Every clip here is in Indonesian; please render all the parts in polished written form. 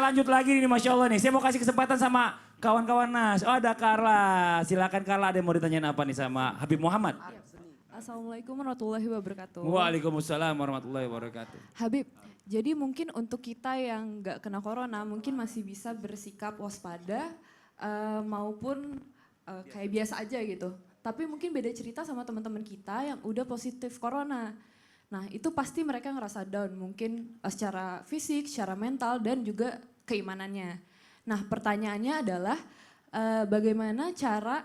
lanjut lagi nih Masya Allah nih. Saya mau kasih kesempatan sama kawan-kawan Nas. Oh ada Carla. Silakan Carla, ada yang mau ditanyain apa nih sama Habib Muhammad? Assalamualaikum warahmatullahi wabarakatuh. Waalaikumsalam warahmatullahi wabarakatuh. Habib, jadi mungkin untuk kita yang nggak kena corona mungkin masih bisa bersikap waspada maupun kayak biasa aja gitu. Tapi mungkin beda cerita sama teman-teman kita yang udah positif corona. Nah itu pasti mereka ngerasa down mungkin secara fisik, secara mental dan juga keimanannya. Nah pertanyaannya adalah bagaimana cara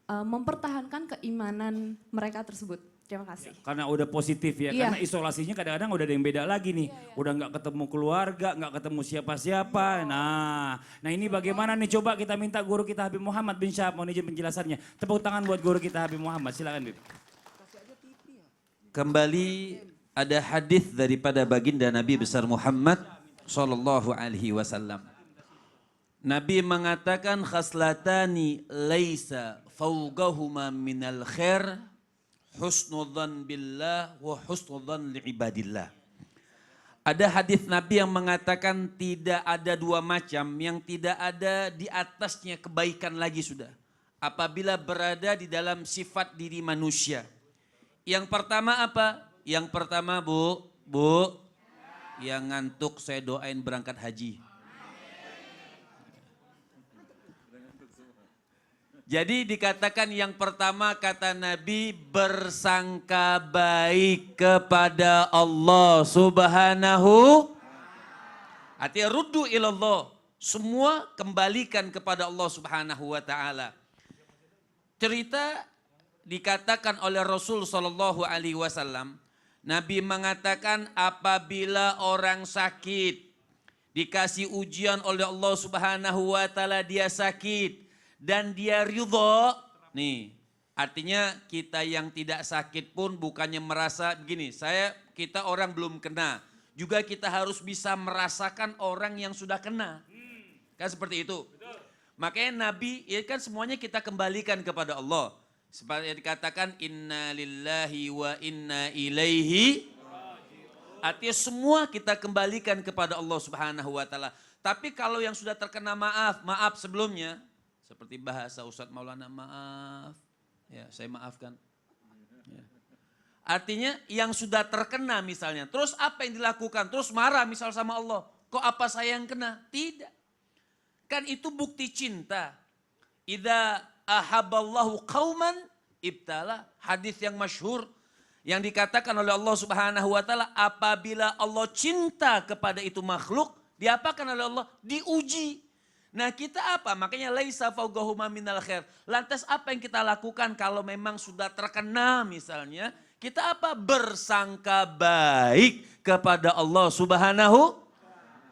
mempertahankan keimanan mereka tersebut. Terima kasih. Karena udah positif ya, Iya. karena isolasinya kadang-kadang udah ada yang beda lagi nih. Udah nggak ketemu keluarga, nggak ketemu siapa-siapa. Nah ini bagaimana nih, coba kita minta guru kita Habib Muhammad bin Syahab, mohon izin penjelasannya. Tepuk tangan buat guru kita Habib Muhammad, silakan Bib. Kembali ada hadis daripada baginda Nabi besar Muhammad sallallahu alaihi wasallam. Nabi mengatakan khaslatani laisa fawqahuma minal khair husnudzan billah wa husnudzan liibadillah. Ada hadis Nabi yang mengatakan tidak ada dua macam yang tidak ada di atasnya kebaikan lagi sudah. Apabila berada di dalam sifat diri manusia. Yang pertama apa? Yang pertama Bu, yang ngantuk saya doain berangkat haji. Jadi dikatakan yang pertama kata Nabi bersangka baik kepada Allah subhanahu. Artinya ruddu ilallah. Semua kembalikan kepada Allah subhanahu wa ta'ala. Cerita dikatakan oleh Rasul sallallahu alaihi wasallam. Nabi mengatakan apabila orang sakit. Dikasih ujian oleh Allah subhanahu wa ta'ala dia sakit. Dan dia ridho, nih artinya kita yang tidak sakit pun bukannya merasa begini, kita orang belum kena, juga kita harus bisa merasakan orang yang sudah kena, kan seperti itu. Makanya Nabi, ya kan semuanya kita kembalikan kepada Allah. Seperti yang dikatakan inna lillahi wa inna ilaihi. Artinya semua kita kembalikan kepada Allah subhanahu wa ta'ala. Tapi kalau yang sudah terkena maaf sebelumnya. Seperti bahasa Ustadz Maulana maaf, ya saya maafkan. Ya. Artinya yang sudah terkena misalnya, terus apa yang dilakukan? Terus marah misal sama Allah, kok apa saya yang kena? Tidak. Kan itu bukti cinta. Idza ahaballahu qauman ibtala, hadis yang masyhur yang dikatakan oleh Allah Subhanahu wa taala, apabila Allah cinta kepada itu makhluk, diapakan oleh Allah? Diuji. Nah kita apa? Makanya laisa fawqahuma minal khair. Lantas apa yang kita lakukan kalau memang sudah terkena misalnya? Kita apa? Bersangka baik kepada Allah Subhanahu.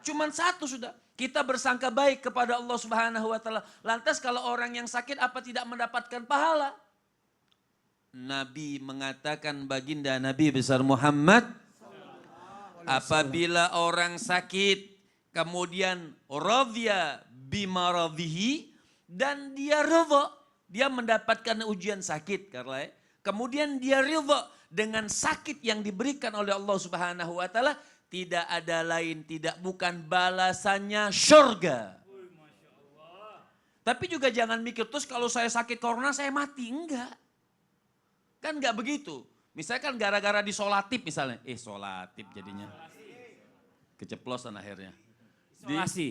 Cuman satu sudah. Kita bersangka baik kepada Allah Subhanahu wa taala. Lantas kalau orang yang sakit apa tidak mendapatkan pahala? Nabi mengatakan baginda Nabi besar Muhammad, apabila orang sakit kemudian radhiya bimaradhihi dan dia ridha, dia mendapatkan ujian sakit karena kemudian dia ridha dengan sakit yang diberikan oleh Allah Subhanahu wa taala, tidak ada lain tidak bukan balasannya surga. Tapi juga jangan mikir terus kalau saya sakit corona saya mati, enggak. Kan enggak begitu. Misalkan gara-gara disolatif misalnya, solatif jadinya. Keceplosan akhirnya.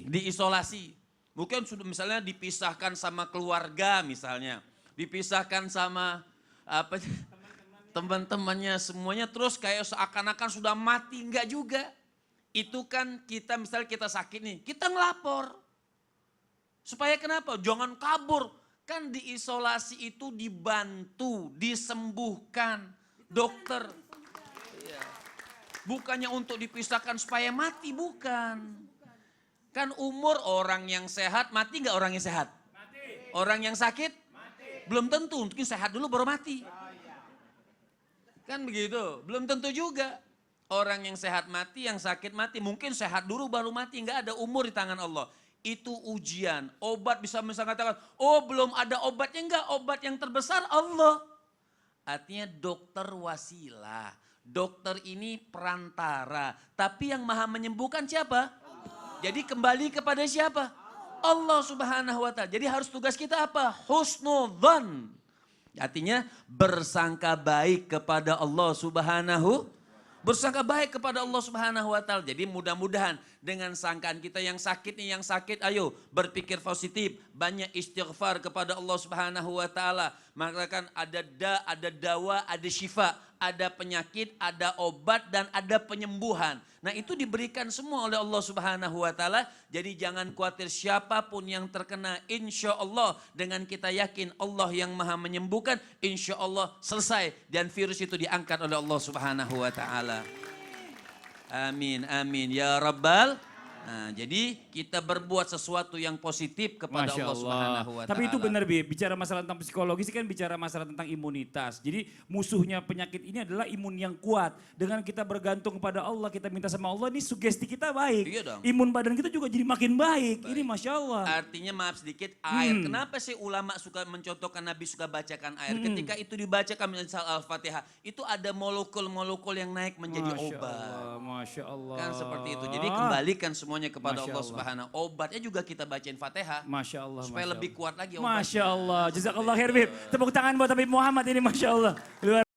Diisolasi. Mungkin sudah misalnya dipisahkan sama keluarga misalnya. Dipisahkan sama teman-temannya semuanya. Terus kayak seakan-akan sudah mati. Enggak juga. Itu kan kita misalnya kita sakit nih. Kita ngelapor. Supaya kenapa? Jangan kabur. Kan diisolasi itu dibantu, disembuhkan. Dokter. Bukannya untuk dipisahkan supaya mati, bukan. Kan umur orang yang sehat, mati nggak orang yang sehat? Mati. Orang yang sakit? Mati. Belum tentu, mungkin sehat dulu baru mati. Kan begitu, belum tentu juga. Orang yang sehat mati, yang sakit mati. Mungkin sehat dulu baru mati, nggak ada umur di tangan Allah. Itu ujian, obat bisa misalnya katakan, oh belum ada obatnya, enggak, obat yang terbesar Allah. Artinya dokter wasilah, dokter ini perantara. Tapi yang maha menyembuhkan siapa? Jadi kembali kepada siapa? Allah Subhanahu wa taala. Jadi harus tugas kita apa? Husnudzan. Artinya bersangka baik kepada Allah Subhanahu, bersangka baik kepada Allah Subhanahu wa taala. Jadi mudah-mudahan dengan sangkaan kita yang sakit nih, yang sakit ayo berpikir positif, banyak istighfar kepada Allah Subhanahu wa taala. Maka kan ada dawa, ada syifa, ada penyakit, ada obat dan ada penyembuhan. Nah, itu diberikan semua oleh Allah Subhanahu wa taala. Jadi jangan khawatir siapapun yang terkena, insya Allah dengan kita yakin Allah yang Maha menyembuhkan, insya Allah selesai dan virus itu diangkat oleh Allah Subhanahu wa taala. Amin, amin ya rabbal. Nah, jadi kita berbuat sesuatu yang positif kepada Masya Allah Subhanahu wa taala. Tapi itu benar, Bi. Bicara masalah tentang psikologis kan bicara masalah tentang imunitas. Jadi musuhnya penyakit ini adalah imun yang kuat. Dengan kita bergantung kepada Allah, kita minta sama Allah, ini sugesti kita baik. Iya dong. Imun badan kita juga jadi makin baik. Ini Masya Allah. Artinya maaf sedikit, air. Kenapa sih ulama suka mencontohkan, Nabi suka bacakan air? Ketika itu dibacakan menjadi Al-Fatihah, itu ada molekul-molekul yang naik menjadi Masya obat. Allah, Masya Allah. Kan seperti itu. Jadi kembalikan semuanya kepada Masya Allah Allah. Subhanahu. Obatnya juga kita bacain Fatihah. Masya Allah. Supaya Masya lebih Allah. kuat lagi obatnya. Masya Allah. Jazakallah khair, Bib. Tepuk tangan buat Habib Muhammad ini, Masya Allah. Luar